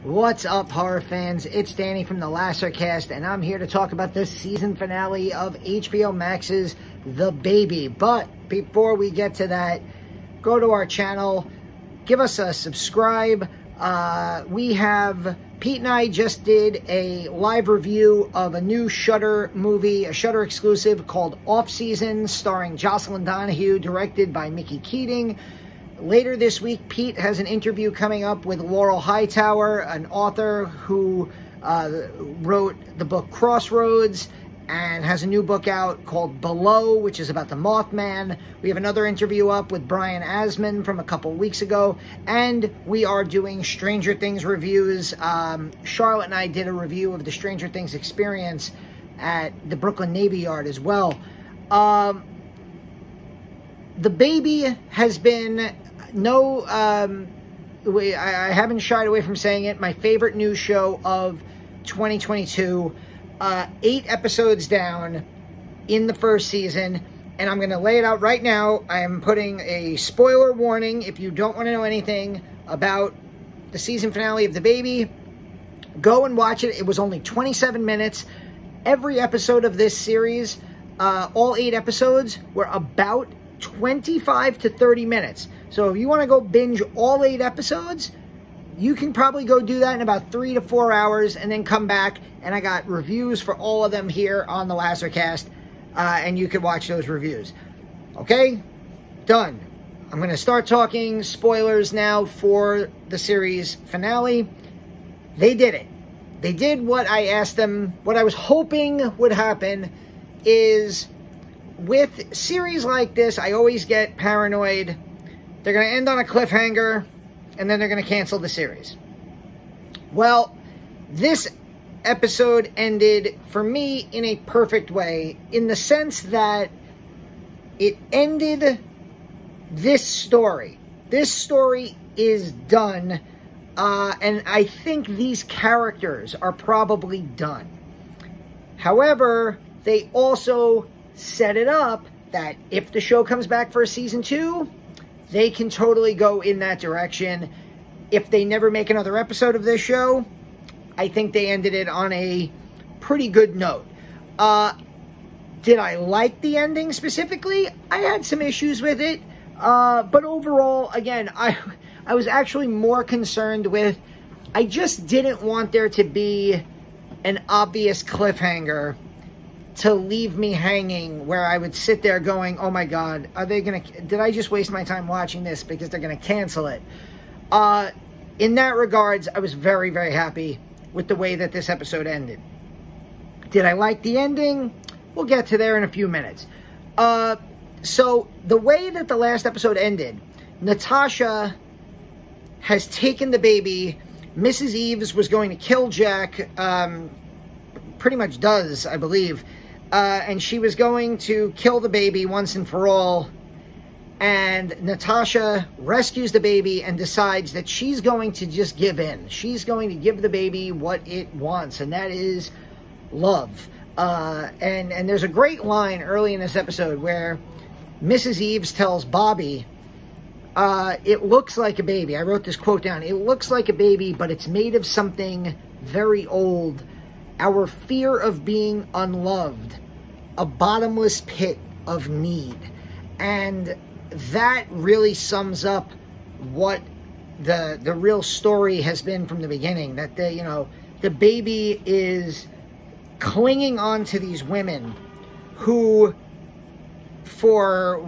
What's up, horror fans? It's Danny from the Lassercast, and I'm here to talk about the season finale of HBO Max's The Baby. But before we get to that, go to our channel, give us a subscribe. Pete and I just did a live review of a new Shudder movie, a Shudder exclusive called Off Season, starring Jocelyn Donahue, directed by Mickey Keating. Later this week, Pete has an interview coming up with Laurel Hightower, an author who wrote the book Crossroads and has a new book out called Below, which is about the Mothman. We have another interview up with Brian Asman from a couple weeks ago, and we are doing Stranger Things reviews. Charlotte and I did a review of the Stranger Things experience at the Brooklyn Navy Yard as well. The Baby has been I haven't shied away from saying it, my favorite new show of 2022. 8 episodes down in the first season, and I'm going to lay it out right now. I am putting a spoiler warning. If you don't want to know anything about the season finale of The Baby, go and watch it. It was only 27 minutes. Every episode of this series, all 8 episodes, were about 25 to 30 minutes. So if you want to go binge all 8 episodes, you can probably go do that in about 3 to 4 hours and then come back. And I got reviews for all of them here on the Lassercast, and you can watch those reviews. Okay? Done. I'm going to start talking spoilers now for the series finale. They did it. They did what I asked them. What I was hoping would happen is, with series like this, I always get paranoid. They're going to end on a cliffhanger, and then they're going to cancel the series. Well, this episode ended, for me, in a perfect way, in the sense that it ended this story. This story is done, and I think these characters are probably done. However, they also set it up that if the show comes back for a season 2, they can totally go in that direction. If they never make another episode of this show, I think they ended it on a pretty good note. Did I like the ending specifically? I had some issues with it. But overall, again, I was actually more concerned with, I just didn't want there to be an obvious cliffhanger to leave me hanging, where I would sit there going, oh my God, did I just waste my time watching this because they're going to cancel it? In that regards, I was very, very happy with the way that this episode ended. Did I like the ending? We'll get to there in a few minutes. So the way that the last episode ended, Natasha has taken the baby. Mrs Eaves was going to kill Jack, pretty much does, I believe. And she was going to kill the baby once and for all. And Natasha rescues the baby and decides that she's going to just give in. She's going to give the baby what it wants, and that is love. And there's a great line early in this episode where Mrs. Eaves tells Bobbi, it looks like a baby. I wrote this quote down. It looks like a baby, but it's made of something very old. Our fear of being unloved, a bottomless pit of need. And that really sums up what the real story has been from the beginning. That the baby is clinging on to these women who, for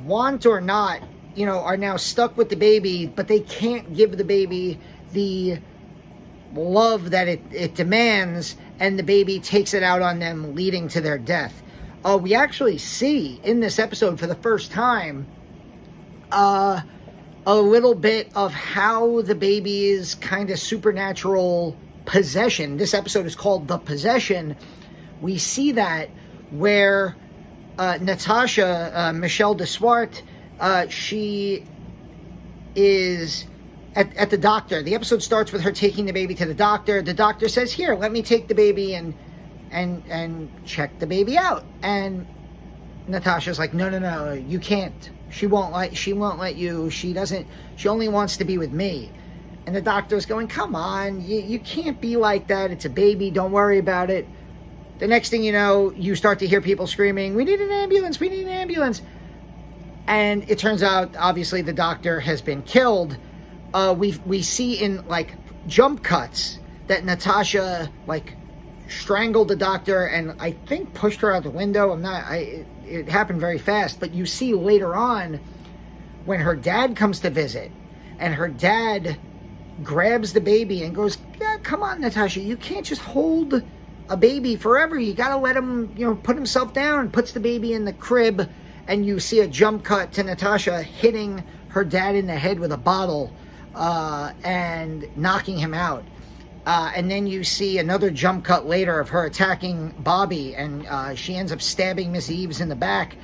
want or not, are now stuck with the baby, but they can't give the baby the love that it demands, and the baby takes it out on them, leading to their death. We actually see in this episode for the first time a little bit of how the baby's kind of supernatural possession. This episode is called The Possession. We see that where Natasha, Michelle DeSwart, she is at the doctor. The episode starts with her taking the baby to the doctor. The doctor says, here, let me take the baby and check the baby out. And Natasha's like, no, you can't. She won't let you. She only wants to be with me. And the doctor's going, come on, you can't be like that. It's a baby. Don't worry about it. The next thing you know, you start to hear people screaming, we need an ambulance, we need an ambulance. And it turns out, obviously, the doctor has been killed. We see in, like, jump cuts that Natasha, like, strangled the doctor and I think pushed her out the window. It happened very fast. But you see later on when her dad comes to visit and her dad grabs the baby and goes, yeah, come on, Natasha, you can't just hold a baby forever. You got to let him, put himself down. Puts the baby in the crib, and you see a jump cut to Natasha hitting her dad in the head with a bottle and knocking him out. And then you see another jump cut later of her attacking Bobbi, and she ends up stabbing Mrs Eaves in the back,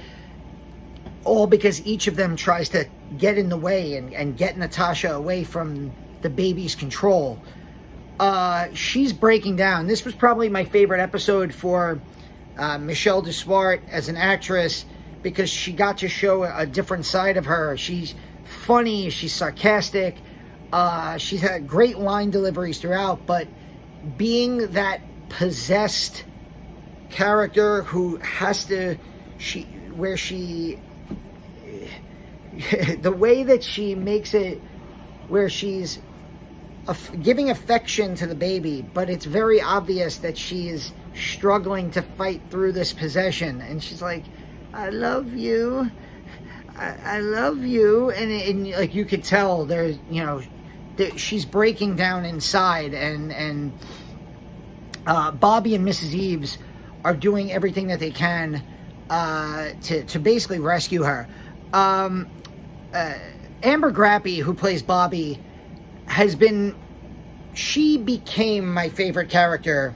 all because each of them tries to get in the way and get Natasha away from the baby's control. She's breaking down. This was probably my favorite episode for Michelle Duswart as an actress, because she got to show a different side of her. She's funny, she's sarcastic, she's had great line deliveries throughout, but being that possessed character who has to, the way that she makes it, where she's giving affection to the baby, but it's very obvious that she is struggling to fight through this possession, and she's like, I love you, I love you, and like you could tell there's, she's breaking down inside, and Bobbi and Mrs Eaves are doing everything that they can to basically rescue her. Amber Grappy, who plays Bobbi, she became my favorite character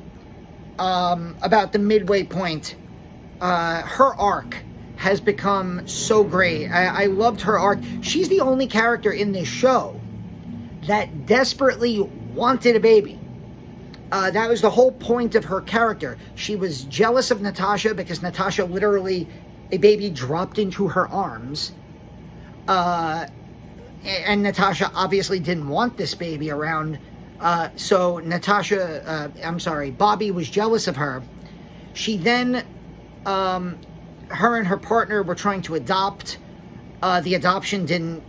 about the midway point. Her arc has become so great. I loved her arc. She's the only character in this show that desperately wanted a baby. That was the whole point of her character. She was jealous of Natasha because Natasha literally, a baby dropped into her arms. And Natasha obviously didn't want this baby around. So Bobbi was jealous of her. She then, her and her partner were trying to adopt. The adoption didn't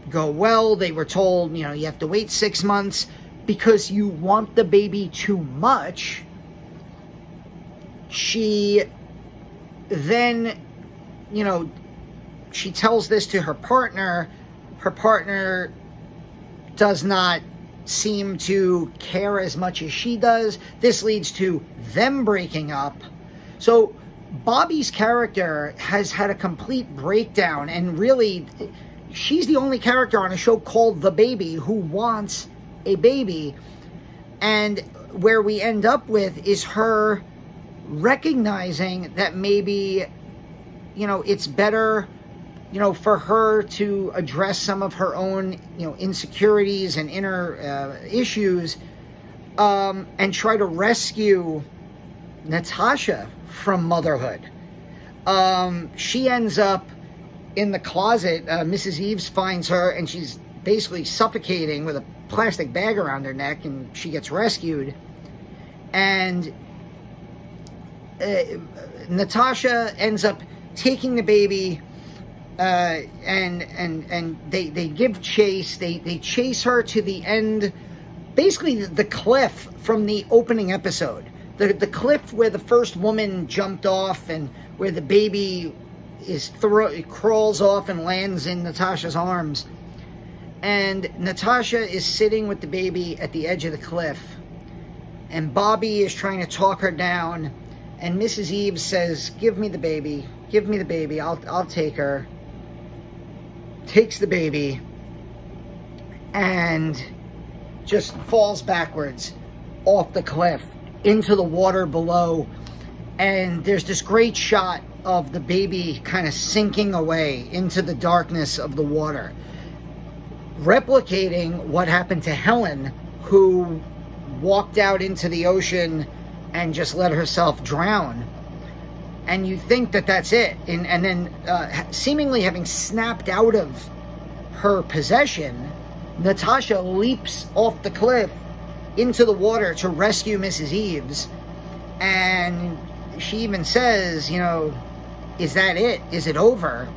go well. They were told, you have to wait 6 months because you want the baby too much. She then, she tells this to her partner. Her partner does not seem to care as much as she does. This leads to them breaking up. So Bobbi's character has had a complete breakdown, and really, she's the only character on a show called The Baby who wants a baby. And where we end up with is her recognizing that maybe, it's better, for her to address some of her own, insecurities and inner issues, and try to rescue Natasha from motherhood. She ends up in the closet. Mrs Eaves finds her, and she's basically suffocating with a plastic bag around her neck, and she gets rescued. And Natasha ends up taking the baby, and they give chase. They chase her to the end, basically the cliff from the opening episode. The cliff where the first woman jumped off, and where the baby crawls off and lands in Natasha's arms. And Natasha is sitting with the baby at the edge of the cliff, and Bobbi is trying to talk her down, and Mrs Eaves says, give me the baby, I'll take her. Takes the baby and just falls backwards off the cliff into the water below. And there's this great shot of the baby kind of sinking away into the darkness of the water, replicating what happened to Helen, who walked out into the ocean and just let herself drown. And you think that that's it. And then seemingly having snapped out of her possession, Natasha leaps off the cliff into the water to rescue Mrs. Eaves. And she even says, you know, is that it? Is it over?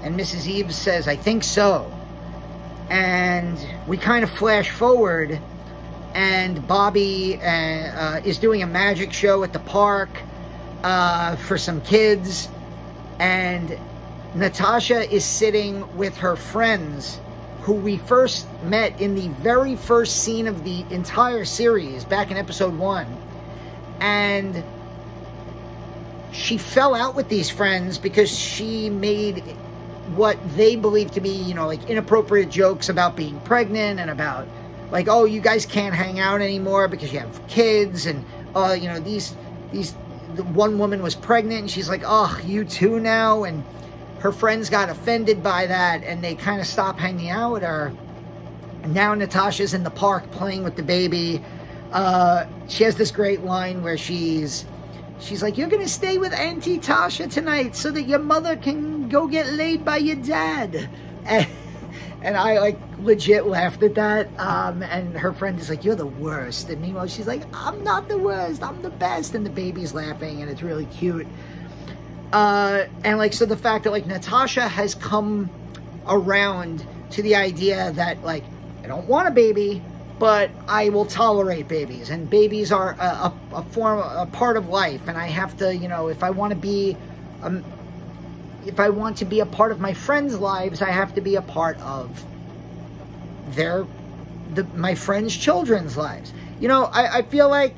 And Mrs. Eaves says, I think so. And we kind of flash forward, and Bobbi is doing a magic show at the park for some kids. And Natasha is sitting with her friends, who we first met in the very first scene of the entire series, back in episode 1. And she fell out with these friends because she made what they believe to be, you know, like inappropriate jokes about being pregnant, and about like, oh, you guys can't hang out anymore because you have kids, and you know, the one woman was pregnant, and she's like, oh, you too now? And her friends got offended by that, and they kind of stopped hanging out with her. And now Natasha's in the park playing with the baby. She has this great line where she's like, you're going to stay with Auntie Tasha tonight so that your mother can go get laid by your dad. And I, like, legit laughed at that. And her friend is like, you're the worst. And meanwhile, she's like, I'm not the worst. I'm the best. And the baby's laughing, and it's really cute. And, like, so the fact that, like, Natasha has come around to the idea that, like, I don't want a baby, but I will tolerate babies, and babies are a part of life, and I have to, you know, if I want to be a part of my friends' lives, I have to be a part of my friends' children's lives. You know, I feel like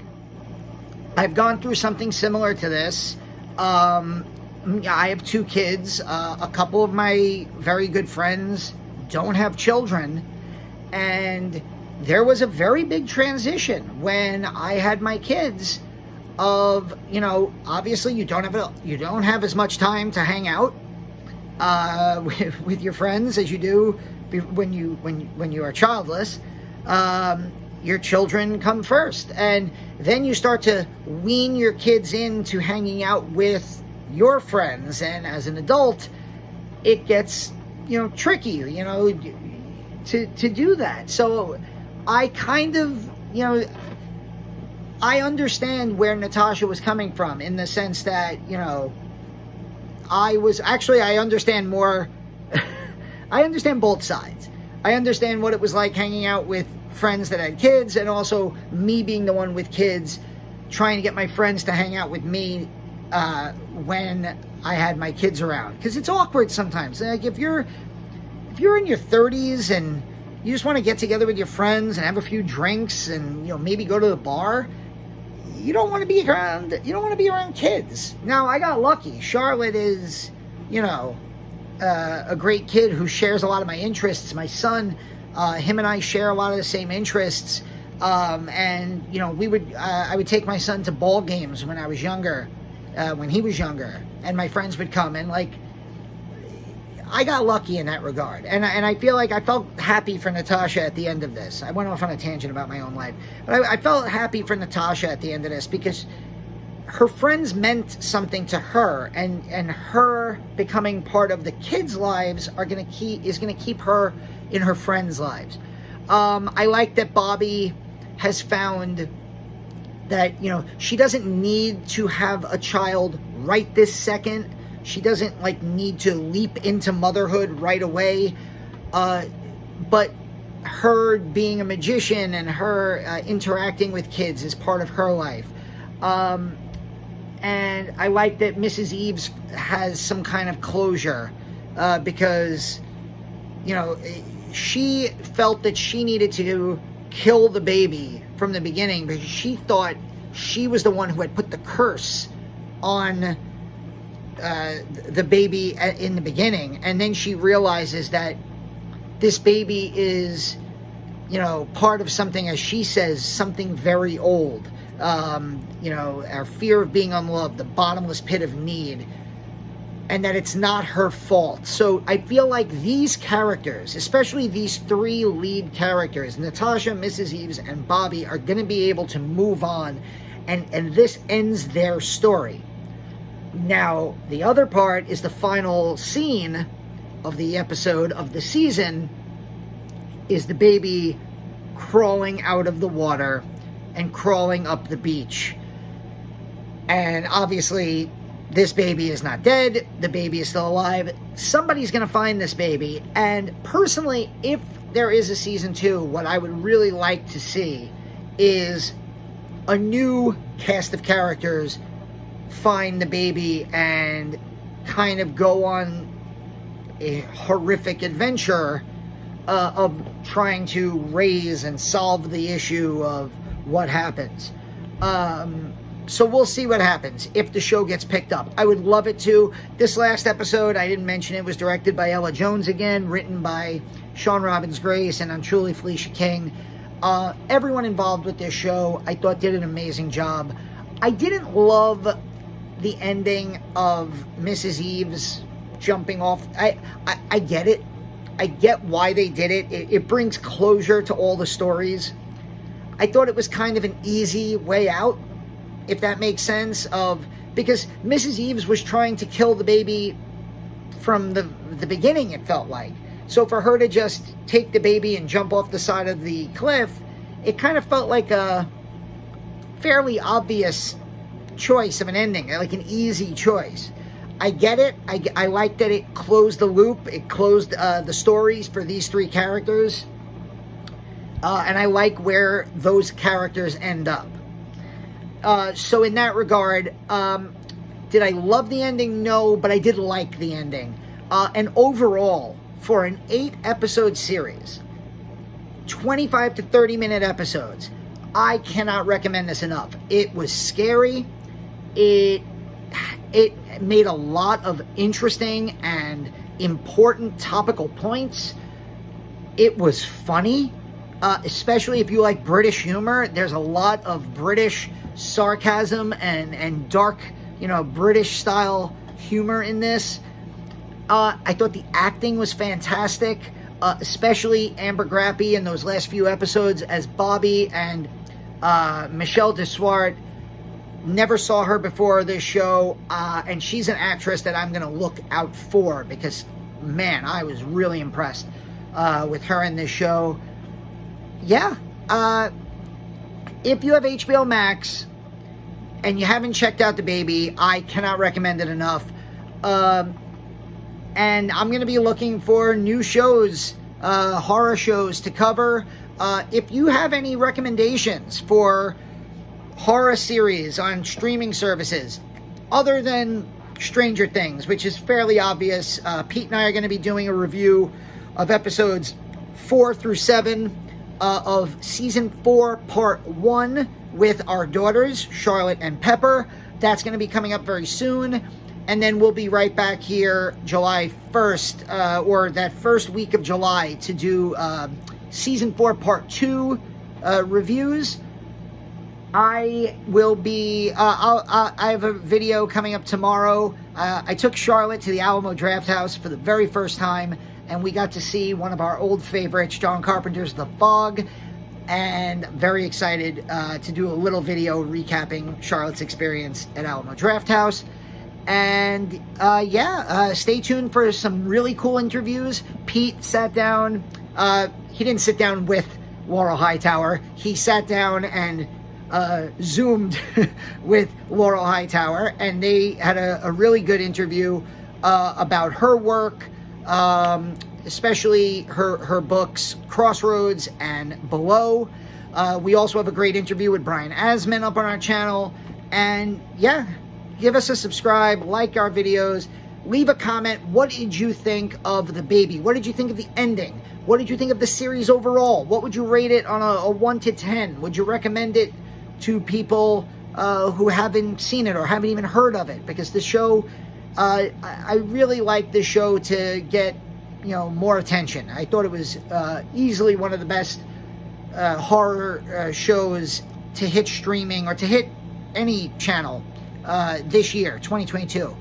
I've gone through something similar to this. I have 2 kids. A couple of my very good friends don't have children, and there was a very big transition when I had my kids of, you know, obviously you don't have as much time to hang out with your friends as you do when you are childless. Your children come first, and then you start to wean your kids into hanging out with your friends, and as an adult it gets, you know, tricky, you know, to do that. So I kind of, you know, I understand where Natasha was coming from, in the sense that, you know, I understand more. I understand both sides. I understand what it was like hanging out with friends that had kids, and also me being the one with kids, trying to get my friends to hang out with me when I had my kids around. Because it's awkward sometimes. Like, if you're in your 30s and you just want to get together with your friends and have a few drinks and, you know, maybe go to the bar, you don't want to be around kids. Now, I got lucky. Charlotte is, you know, a great kid who shares a lot of my interests. My son, him and I share a lot of the same interests. And, you know, I would take my son to ball games when I was younger, when he was younger, and my friends would come, and, like, I got lucky in that regard. And I feel like I felt happy for Natasha at the end of this. I went off on a tangent about my own life. But I felt happy for Natasha at the end of this, because her friends meant something to her, and her becoming part of the kids' lives is gonna keep her in her friends' lives. I like that Bobbi has found that, you know, she doesn't need to have a child right this second. She doesn't, like, need to leap into motherhood right away. But her being a magician and her interacting with kids is part of her life. And I like that Mrs. Eaves has some kind of closure, because, you know, she felt that she needed to kill the baby from the beginning, because she thought she was the one who had put the curse on the baby in the beginning. And then she realizes that this baby is, you know, part of something, as she says, something very old. You know, our fear of being unloved, the bottomless pit of need, and that it's not her fault. So I feel like these characters, especially these 3 lead characters, Natasha, Mrs. Eaves, and Bobbi, are going to be able to move on, and this ends their story. Now, the other part is the final scene of the episode of the season, is the baby crawling out of the water and crawling up the beach. And obviously, this baby is not dead. The baby is still alive. Somebody's going to find this baby. And personally, if there is a season 2, what I would really like to see is a new cast of characters find the baby and kind of go on a horrific adventure of trying to raise and solve the issue of what happens. So we'll see what happens if the show gets picked up. I would love it to. This last episode, I didn't mention it, was directed by Ella Jones again, written by Sean Robbins Grace and Truly Felicia King. Everyone involved with this show, I thought, did an amazing job. I didn't love the ending of Mrs. Eaves jumping off. I get it. I get why they did it. It brings closure to all the stories. I thought it was kind of an easy way out, if that makes sense, because Mrs. Eaves was trying to kill the baby from the beginning, it felt like. So for her to just take the baby and jump off the side of the cliff, it kind of felt like a fairly obvious choice of an ending, like an easy choice. I get it. I like that it closed the loop. It closed the stories for these 3 characters. And I like where those characters end up. So in that regard, did I love the ending? No, but I did like the ending. And overall, for an 8-episode series, 25 to 30-minute episodes, I cannot recommend this enough. It was scary. It made a lot of interesting and important topical points. It was funny, especially if you like British humor. There's a lot of British sarcasm and dark, British-style humor in this. I thought the acting was fantastic, especially Amber Grappy in those last few episodes as Bobbi, and Michelle Deswart. Never saw her before this show, and she's an actress that I'm going to look out for because, man, I was really impressed with her in this show. Yeah, if you have HBOMax and you haven't checked out The Baby, I cannot recommend it enough. And I'm going to be looking for new shows, horror shows to cover. If you have any recommendations for horror series on streaming services other than Stranger Things, which is fairly obvious, Pete and I are going to be doing a review of episodes 4 through 7 of season 4 part 1 with our daughters Charlotte and Pepper. That's going to be coming up very soon, and then we'll be right back here July 1st or that first week of July to do season 4 part 2 reviews. I will be, I have a video coming up tomorrow. I took Charlotte to the Alamo Draft House for the very first time, and we got to see one of our old favorites, John Carpenter's The Fog, and very excited to do a little video recapping Charlotte's experience at Alamo Draft House. And stay tuned for some really cool interviews. Pete sat down, he didn't sit down with Laurel Hightower, he sat down and Zoomed with Laurel Hightower, and they had a really good interview about her work, especially her books Crossroads and Below. We also have a great interview with Brian Asman up on our channel. And yeah, give us a subscribe, like our videos, leave a comment. What did you think of The Baby? What did you think of the ending? What did you think of the series overall? What would you rate it on a 1 to 10? Would you recommend it to people who haven't seen it or haven't even heard of it? Because the show, I really like this show to get, more attention. I thought it was easily one of the best horror shows to hit streaming or to hit any channel this year, 2022.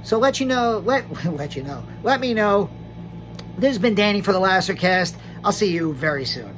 So let me know. This has been Danny for the Lassercast. I'll see you very soon.